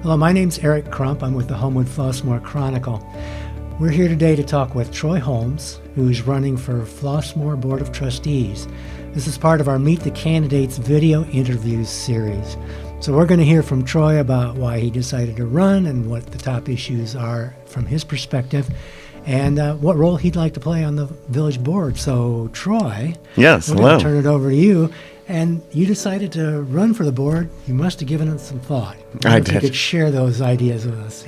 Hello, my name's Eric Crump. I'm with the Homewood-Flossmoor Chronicle. We're here today to talk with Troy Holmes, who's running for Flossmoor Board of Trustees. This is part of our Meet the Candidates video interviews series. So we're going to hear from Troy about why he decided to run and what the top issues are from his perspective, and what role he'd like to play on the village board. So, Troy, yes, we're going to turn it over to you. And you decided to run for the board. You must have given it some thought. I did. If you could share those ideas with us.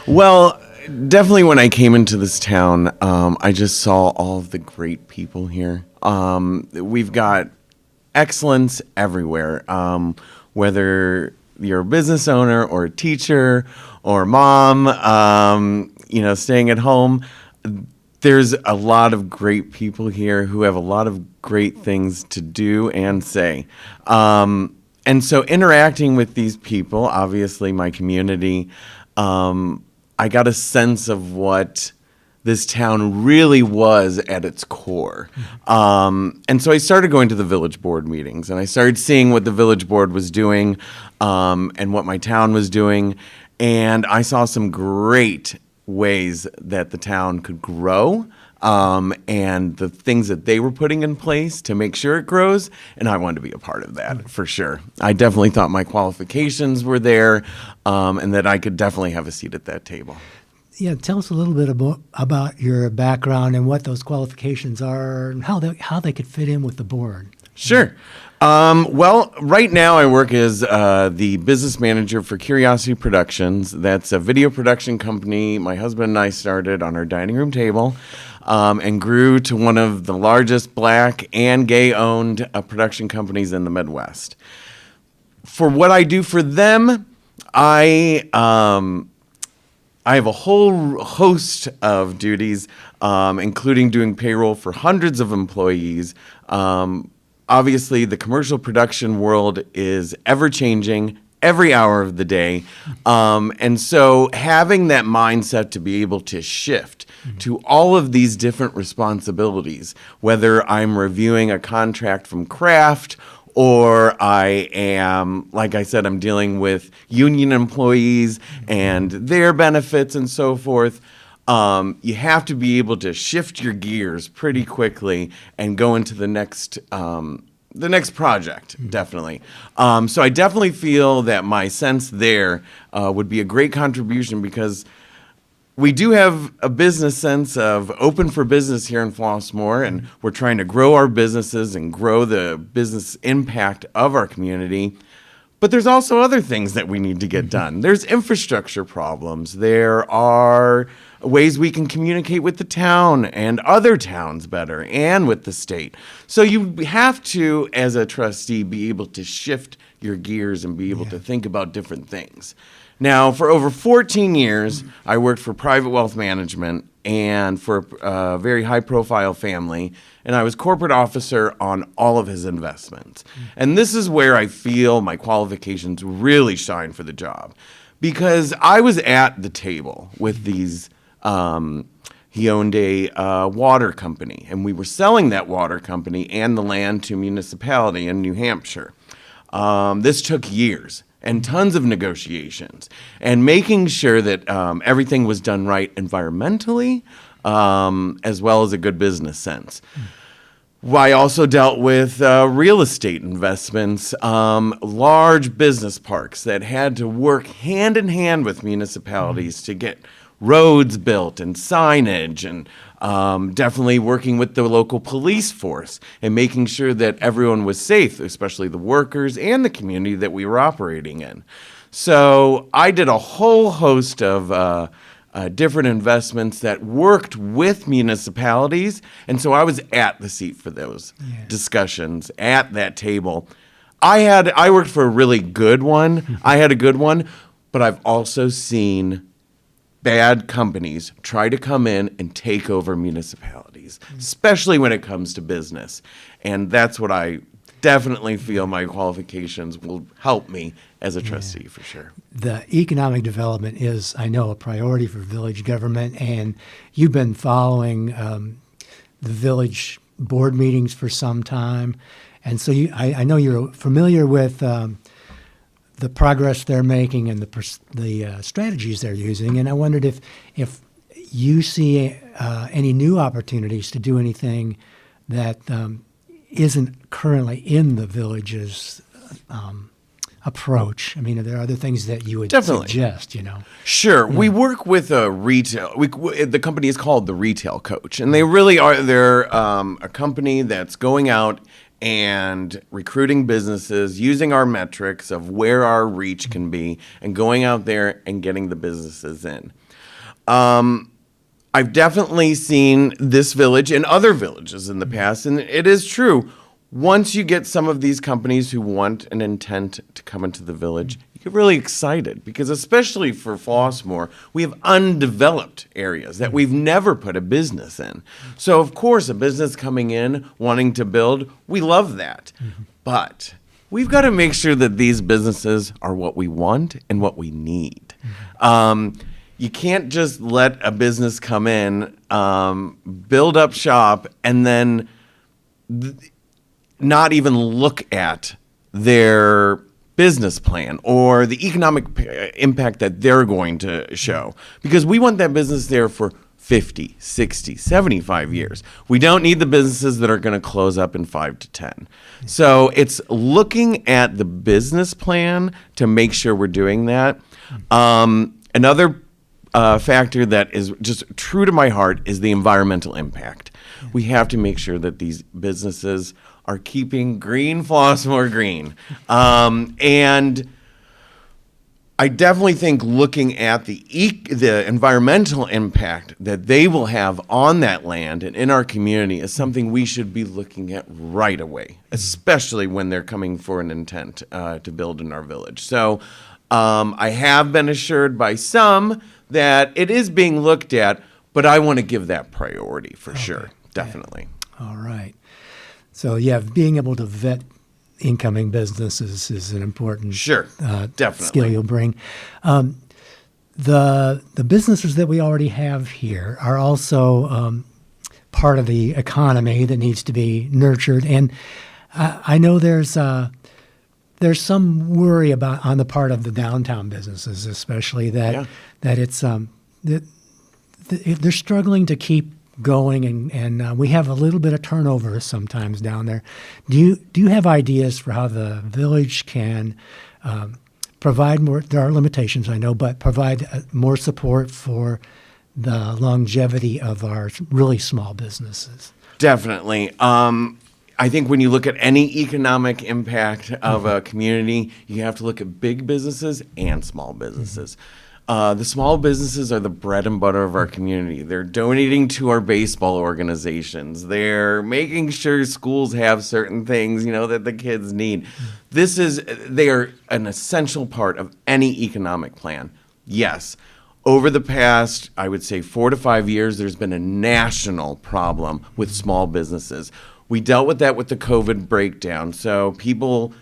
Well, definitely when I came into this town, I just saw all of the great people here. We've got excellence everywhere, whether you're a business owner or a teacher or mom, staying at home. There's a lot of great people here who have a lot of great things to do and say. And so interacting with these people, obviously my community, I got a sense of what this town really was at its core. And so I started going to the village board meetings, and I started seeing what the village board was doing and what my town was doing. And I saw some great ways that the town could grow, and the things that they were putting in place to make sure it grows, and I wanted to be a part of that for sure. I definitely thought my qualifications were there, and that I could definitely have a seat at that table. Yeah, tell us a little bit about your background and what those qualifications are and how they could fit in with the board. Sure. Well, right now I work as the business manager for Curiosity Productions. That's a video production company my husband and I started on our dining room table, and grew to one of the largest Black and gay-owned production companies in the Midwest. For what I do for them, I have a whole host of duties, including doing payroll for hundreds of employees. Obviously, the commercial production world is ever-changing every hour of the day. And so having that mindset to be able to shift to all of these different responsibilities, whether I'm reviewing a contract from Kraft or I am, like I said, I'm dealing with union employees and their benefits and so forth. You have to be able to shift your gears pretty quickly and go into the next project, definitely. So I definitely feel that my sense there would be a great contribution, because we do have a business sense of open for business here in Flossmoor, and we're trying to grow our businesses and grow the business impact of our community. But there's also other things that we need to get done. There's infrastructure problems. There are ways we can communicate with the town and other towns better, and with the state. So you have to, as a trustee, be able to shift your gears and be able to think about different things. Now, for over 14 years, I worked for private wealth management and for a very high-profile family, and I was corporate officer on all of his investments. And this is where I feel my qualifications really shine for the job, because I was at the table with these. He owned a water company, and we were selling that water company and the land to a municipality in New Hampshire. This took years and tons of negotiations, and making sure that everything was done right environmentally, as well as a good business sense. I also dealt with real estate investments, large business parks that had to work hand in hand with municipalities to get roads built and signage, and definitely working with the local police force and making sure that everyone was safe, especially the workers and the community that we were operating in. So I did a whole host of different investments that worked with municipalities, and so I was at the seat for those discussions at that table. I worked for a really good one. I had a good one, but I've also seen bad companies try to come in and take over municipalities, especially when it comes to business. And that's what I definitely feel my qualifications will help me as a trustee, for sure. The economic development is, I know, a priority for village government, and you've been following the village board meetings for some time. And so I know you're familiar with the progress they're making and the strategies they're using. And I wondered if you see any new opportunities to do anything that isn't currently in the village's approach. I mean, are there other things that you would suggest, Sure. Yeah. We work with a retail, the company is called The Retail Coach, and they really are, they're a company that's going out and recruiting businesses using our metrics of where our reach can be and going out there and getting the businesses in. I've definitely seen this village and other villages in the past, and it is true. Once you get some of these companies who want an intent to come into the village, you get really excited because especially for Flossmoor, we have undeveloped areas that we've never put a business in. So of course, a business coming in, wanting to build, we love that. But we've got to make sure that these businesses are what we want and what we need. You can't just let a business come in, build up shop, and then not even look at their business plan or the economic impact that they're going to show. Because we want that business there for 50, 60, 75 years. We don't need the businesses that are going to close up in 5 to 10. So it's looking at the business plan to make sure we're doing that. Another factor that is just true to my heart is the environmental impact. We have to make sure that these businesses are keeping green Flossmoor green. And I definitely think looking at the environmental impact that they will have on that land and in our community is something we should be looking at right away, especially when they're coming for an intent to build in our village. So I have been assured by some that it is being looked at, but I want to give that priority for sure, definitely. All right. So yeah, being able to vet incoming businesses is an important definitely skill you'll bring. The businesses that we already have here are also part of the economy that needs to be nurtured, and I know there's some worry about on the part of the downtown businesses, especially that it's they're struggling to keep going, and we have a little bit of turnover sometimes down there. Do you have ideas for how the village can provide more? There are limitations, I know, but provide more support for the longevity of our really small businesses. Definitely. I think when you look at any economic impact of a community, you have to look at big businesses and small businesses. The small businesses are the bread and butter of our community. They're donating to our baseball organizations. They're making sure schools have certain things, that the kids need. They are an essential part of any economic plan. Yes. Over the past, I would say 4 to 5 years, there's been a national problem with small businesses. We dealt with that with the COVID breakdown. So people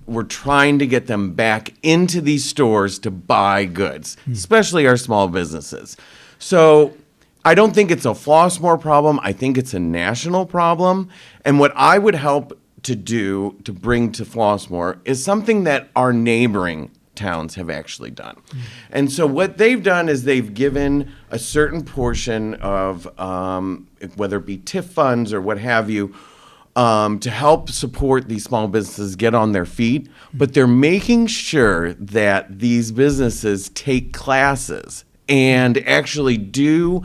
were trying to get them back into these stores to buy goods, especially our small businesses. So I don't think it's a Flossmoor problem. I think it's a national problem. And what I would help to do to bring to Flossmoor is something that our neighboring towns have actually done. And so what they've done is they've given a certain portion of, whether it be TIF funds or what have you, to help support these small businesses get on their feet, but they're making sure that these businesses take classes and actually do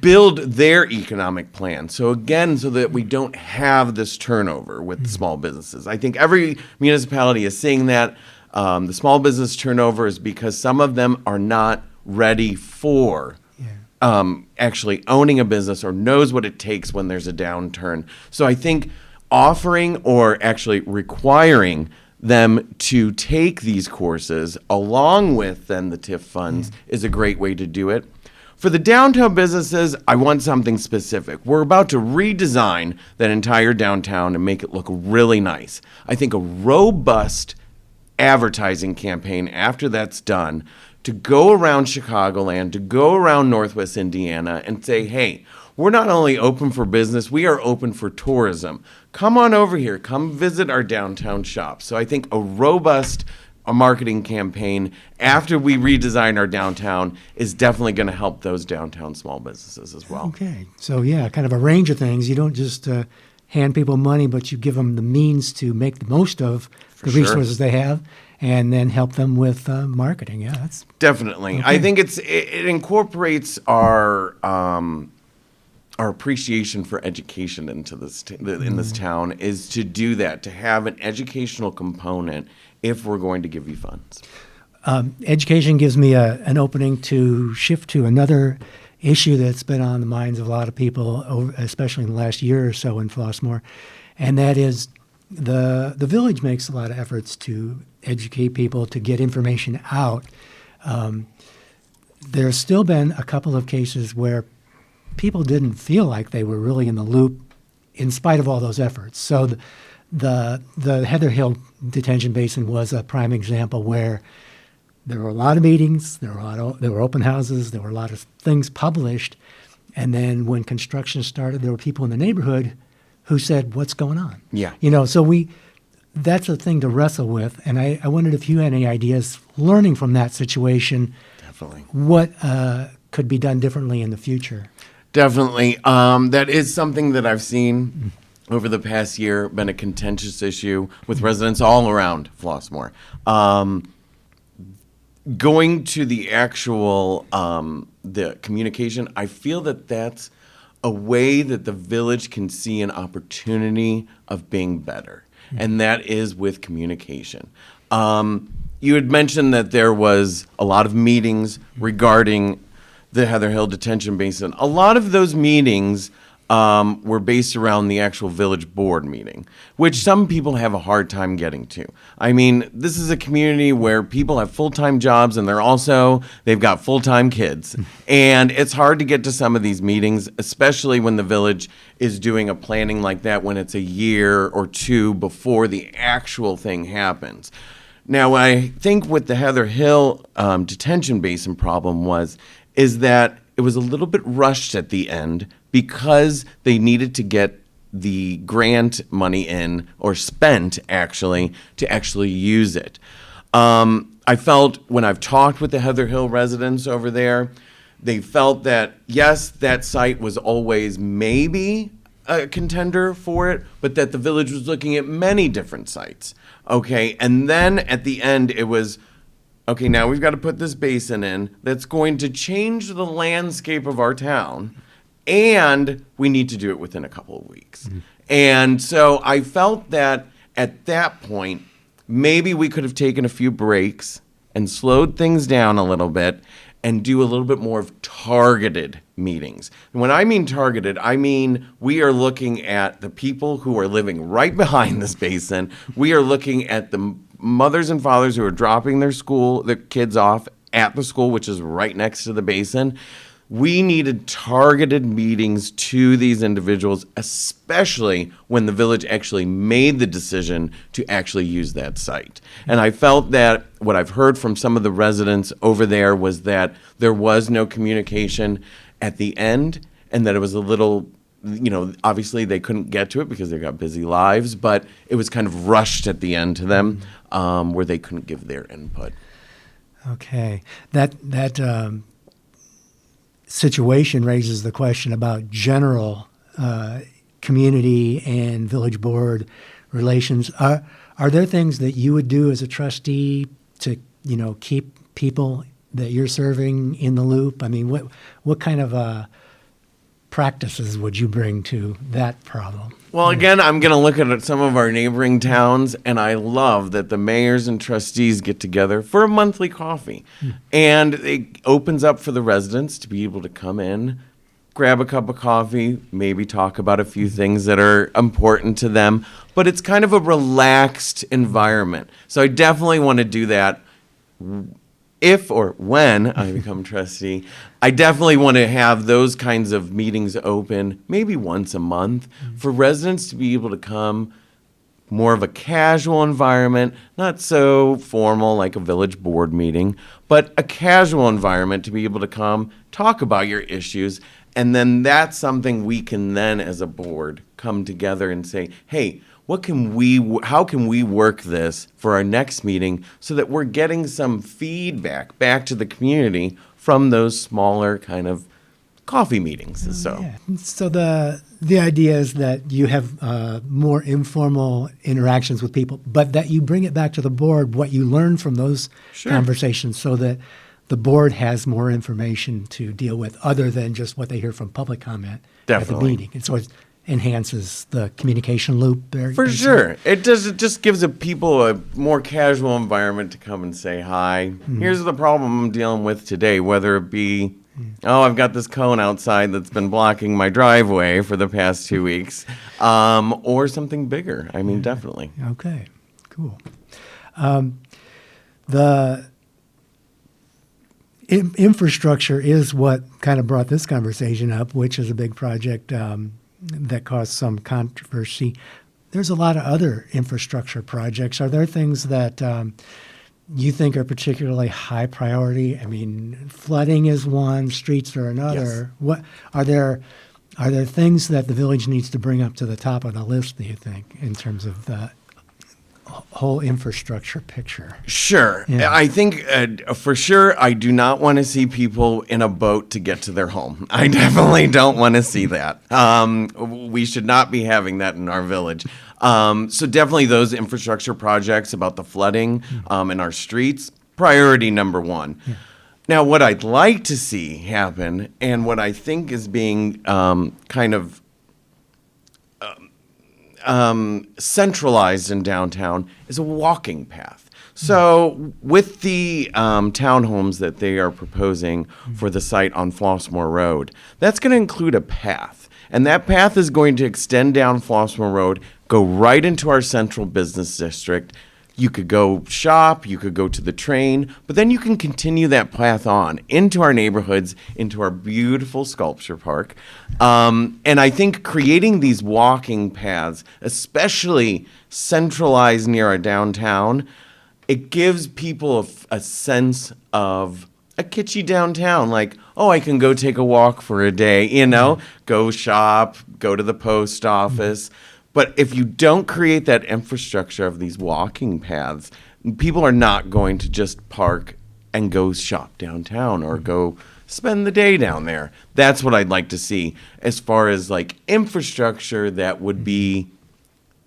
build their economic plan. So again, so that we don't have this turnover with small businesses. I think every municipality is seeing that. The small business turnover is because some of them are not ready for actually owning a business or knows what it takes when there's a downturn. So I think offering or actually requiring them to take these courses along with then the TIF funds is a great way to do it. For the downtown businesses, I want something specific. We're about to redesign that entire downtown and make it look really nice. I think a robust advertising campaign after that's done to go around Chicagoland, to go around Northwest Indiana and say, hey, we're not only open for business, we are open for tourism. come on over here, come visit our downtown shop. So I think a robust marketing campaign after we redesign our downtown is definitely going to help those downtown small businesses as well. Okay. So, yeah, kind of a range of things. You don't just hand people money, but you give them the means to make the most of the sure. resources they have and then help them with marketing. Yeah, that's definitely. Okay. I think it incorporates our appreciation for education into in this town is to do that, to have an educational component if we're going to give you funds. Education gives me an opening to shift to another issue that's been on the minds of a lot of people, especially in the last year or so in Flossmoor, and that is the village makes a lot of efforts to educate people, to get information out. There's still been a couple of cases where people didn't feel like they were really in the loop in spite of all those efforts. So the Heather Hill detention basin was a prime example where there were a lot of meetings, there were open houses, there were a lot of things published, and then when construction started, there were people in the neighborhood who said, "What's going on?" Yeah. So that's a thing to wrestle with, and I wondered if you had any ideas, learning from that situation, Definitely. what could be done differently in the future. Definitely. That is something that I've seen over the past year, been a contentious issue with residents all around Flossmoor. Going to the actual the communication, I feel that that's a way that the village can see an opportunity of being better, and that is with communication. You had mentioned that there was a lot of meetings regarding the Heather Hill detention basin. A lot of those meetings were based around the actual village board meeting, which some people have a hard time getting to. I mean, this is a community where people have full-time jobs and they've got full-time kids. And it's hard to get to some of these meetings, especially when the village is doing a planning like that when it's a year or two before the actual thing happens. Now, I think what the Heather Hill detention basin problem is that it was a little bit rushed at the end because they needed to get the grant money in, or spent actually, to actually use it. I felt when I've talked with the Heather Hill residents over there, they felt that, yes, that site was always maybe a contender for it, but that the village was looking at many different sites. Okay, and then at the end it was, okay, now we've got to put this basin in that's going to change the landscape of our town, and we need to do it within a couple of weeks. Mm-hmm. And so I felt that at that point, maybe we could have taken a few breaks and slowed things down a little bit and do a little bit more of targeted meetings. And when I mean targeted, I mean we are looking at the people who are living right behind this basin. We are looking at the mothers and fathers who are dropping their kids off at the school, which is right next to the basin. We needed targeted meetings to these individuals, especially when the village actually made the decision to actually use that site. And I felt that what I've heard from some of the residents over there was that there was no communication at the end, and that it was a little, obviously they couldn't get to it because they got busy lives, but it was kind of rushed at the end to them, where they couldn't give their input. Okay. That situation raises the question about general community and village board relations. Are there things that you would do as a trustee to, keep people that you're serving in the loop? I mean, what kind of practices would you bring to that problem? Well, again, I'm going to look at some of our neighboring towns, and I love that the mayors and trustees get together for a monthly coffee. And it opens up for the residents to be able to come in, grab a cup of coffee, maybe talk about a few things that are important to them. But it's kind of a relaxed environment. So I definitely want to do that. If or when I become trustee, I definitely want to have those kinds of meetings open maybe once a month for residents to be able to come, more of a casual environment, not so formal like a village board meeting, but a casual environment to be able to come, talk about your issues, And then that's something we can then, as a board, come together and say, hey, how can we work this for our next meeting so that we're getting some feedback back to the community from those smaller kind of coffee meetings? Yeah. So the idea is that you have more informal interactions with people, but that you bring it back to the board, what you learn from those conversations, so that the board has more information to deal with other than just what they hear from public comment at the meeting. And so it enhances the communication loop there. For sure. It just gives people a more casual environment to come and say, hi, here's the problem I'm dealing with today, whether it be, oh, I've got this cone outside that's been blocking my driveway for the past 2 weeks, or something bigger. I mean, definitely. Okay, cool. The infrastructure is what kind of brought this conversation up, which is a big project that caused some controversy. There's a lot of other infrastructure projects. Are there things that you think are particularly high priority? I mean, flooding is one, streets are another. Yes. What are there things that the village needs to bring up to the top of the list, do you think, in terms of the whole infrastructure picture? Sure. Yeah. I think for sure I do not want to see people in a boat to get to their home. I definitely don't want to see that. We should not be having that in our village. So definitely those infrastructure projects about the flooding in our streets, priority number one. Yeah. Now, what I'd like to see happen, and what I think is being kind of centralized in downtown, is a walking path. So with the townhomes that they are proposing for the site on Flossmoor Road, that's going to include a path. And that path is going to extend down Flossmoor Road, go right into our central business district. You could go shop, you could go to the train, but then you can continue that path on into our neighborhoods, into our beautiful sculpture park. And I think creating these walking paths, especially centralized near our downtown, it gives people a sense of a kitschy downtown, like, oh, I can go take a walk for a day, go shop, go to the post office. But if you don't create that infrastructure of these walking paths, people are not going to just park and go shop downtown or go spend the day down there. That's what I'd like to see as far as like infrastructure that would be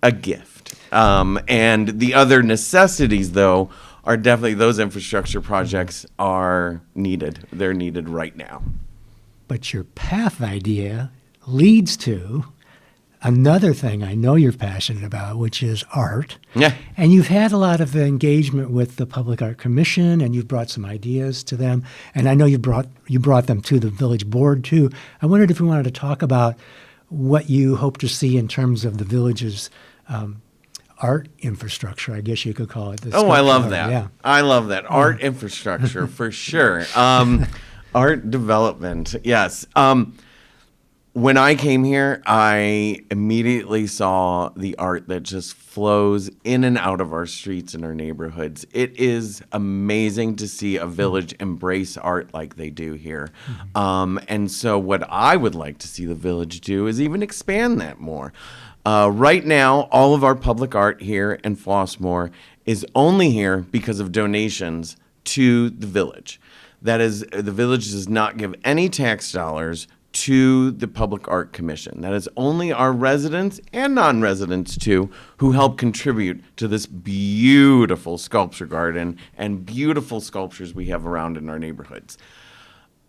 a gift. And the other necessities, though, are definitely those infrastructure projects are needed. They're needed right now. But your path idea leads to another thing I know you're passionate about, which is art. Yeah. And you've had a lot of engagement with the Public Art Commission, and you've brought some ideas to them. And I know you brought them to the village board, too. I wondered if you wanted to talk about what you hope to see in terms of the village's art infrastructure, I guess you could call it. Oh, I love that. Yeah. I love that. Art infrastructure, for sure. Art development, yes. When I came here, I immediately saw the art that just flows in and out of our streets and our neighborhoods. It is amazing to see a village embrace art like they do here. And so what I would like to see the village do is even expand that more. Right now, all of our public art here in Flossmoor is only here because of donations to the village. That is, the village does not give any tax dollars to the Public Art Commission. That is only our residents and non-residents too who help contribute to this beautiful sculpture garden and beautiful sculptures we have around in our neighborhoods.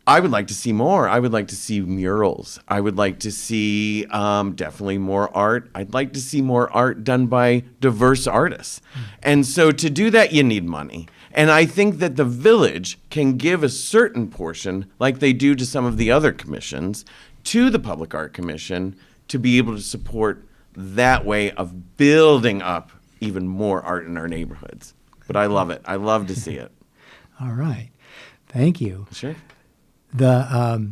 I would like to see more. I would like to see murals. I would like to see definitely more art. I'd like to see more art done by diverse artists. And so to do that, you need money. And I think that the village can give a certain portion, like they do to some of the other commissions, to the Public Art Commission to be able to support that way of building up even more art in our neighborhoods. But I love it. I love to see it. All right. Thank you. Sure. The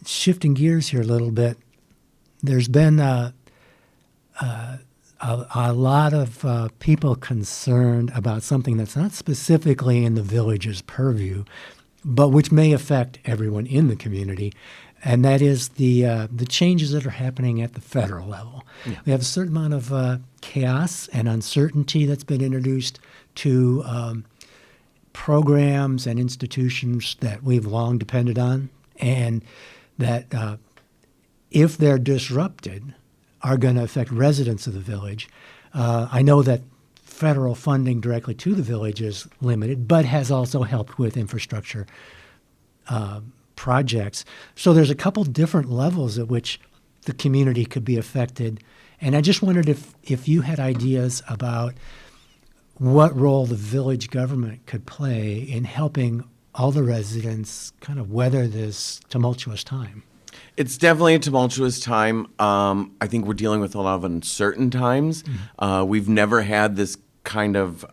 shifting gears here a little bit, there's been a lot of people concerned about something that's not specifically in the village's purview, but which may affect everyone in the community, and that is the changes that are happening at the federal level. Yeah. We have a certain amount of chaos and uncertainty that's been introduced to programs and institutions that we've long depended on, and that if they're disrupted, are going to affect residents of the village. I know that federal funding directly to the village is limited, but has also helped with infrastructure projects. So there's a couple different levels at which the community could be affected. And I just wondered if you had ideas about what role the village government could play in helping all the residents kind of weather this tumultuous time. It's definitely a tumultuous time. I think we're dealing with a lot of uncertain times. Mm-hmm. We've never had this kind of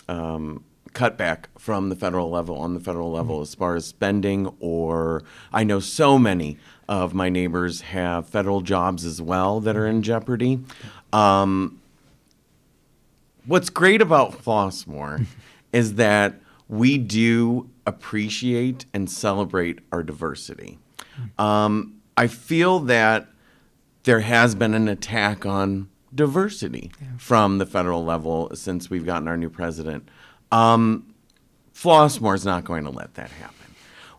cutback from the federal level, on the federal level, as far as spending, or I know so many of my neighbors have federal jobs as well that are in jeopardy. What's great about Flossmoor is that we do appreciate and celebrate our diversity. I feel that there has been an attack on diversity from the federal level since we've gotten our new president. Flossmoor is not going to let that happen.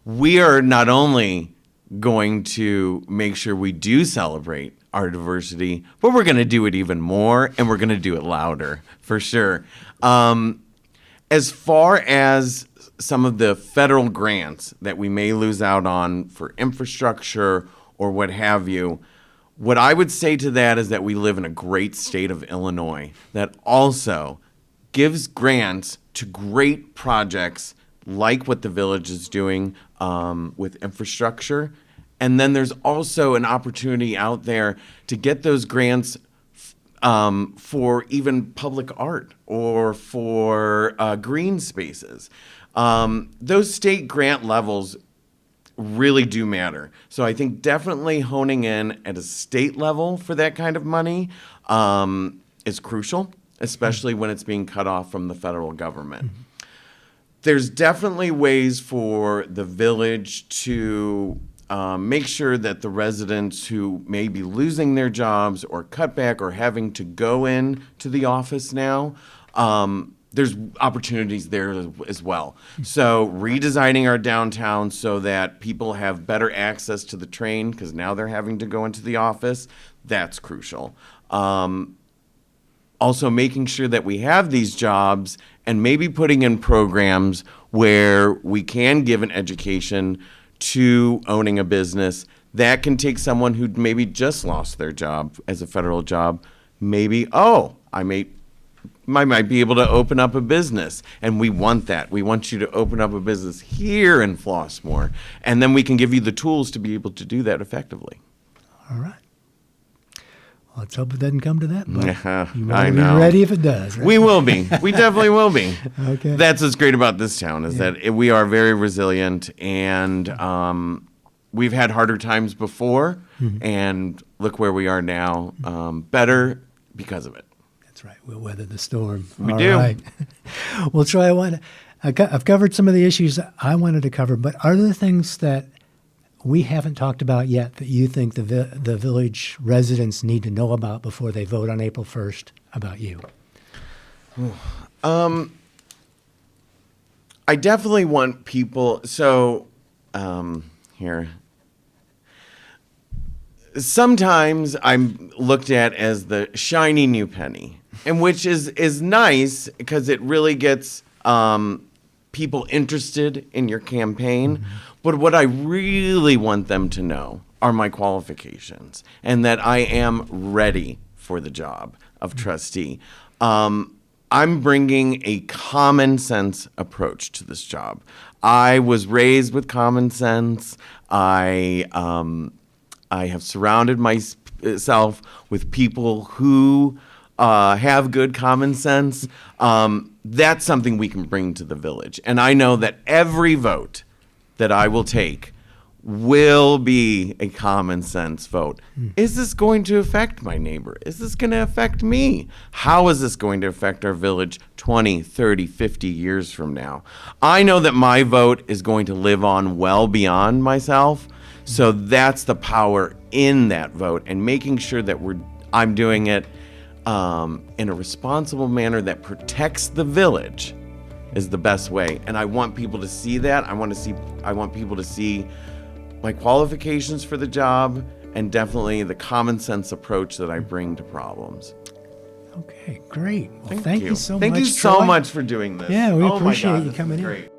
We are not only going to make sure we do celebrate our diversity, but we're going to do it even more, and we're going to do it louder, for sure. As far as some of the federal grants that we may lose out on for infrastructure or what have you, what I would say to that is that we live in a great state of Illinois that also gives grants to great projects like what the village is doing with infrastructure. And then there's also an opportunity out there to get those grants for even public art or for green spaces. Those state grant levels really do matter. So I think definitely honing in at a state level for that kind of money is crucial, especially when it's being cut off from the federal government. Mm-hmm. There's definitely ways for the village to make sure that the residents who may be losing their jobs or cut back or having to go in to the office now, there's opportunities there as well. So redesigning our downtown so that people have better access to the train, because now they're having to go into the office, that's crucial. Also making sure that we have these jobs and maybe putting in programs where we can give an education to owning a business that can take someone who maybe just lost their job as a federal job, maybe, I might be able to open up a business, and we want that. We want you to open up a business here in Flossmoor, and then we can give you the tools to be able to do that effectively. All right. Well, let's hope it doesn't come to that, but you I want to know. be ready if it does. Right? We will be. We definitely will be. Okay. That's what's great about this town is that we are very resilient, and we've had harder times before, and look where we are now, better because of it. That's right. We'll weather the storm. We All do. Right. Well, Troy, I've covered some of the issues that I wanted to cover, but are there things that we haven't talked about yet that you think the village residents need to know about before they vote on April 1st about you? I definitely want people, so here. Sometimes I'm looked at as the shiny new penny, and which is nice because it really gets people interested in your campaign. Mm-hmm. But what I really want them to know are my qualifications and that I am ready for the job of trustee. I'm bringing a common sense approach to this job. I was raised with common sense. I have surrounded myself with people who have good common sense. That's something we can bring to the village. And I know that every vote that I will take will be a common sense vote. Is this going to affect my neighbor? Is this going to affect me? How is this going to affect our village 20, 30, 50 years from now? I know that my vote is going to live on well beyond myself. So that's the power in that vote, and making sure that I'm doing it in a responsible manner that protects the village is the best way. And I want people to see that. I want people to see my qualifications for the job, and definitely the common sense approach that I bring to problems. Okay, great. Well, thank you so much. Thank you so Troy. much for doing this. Yeah, we Oh my appreciate God, you this coming is in. great.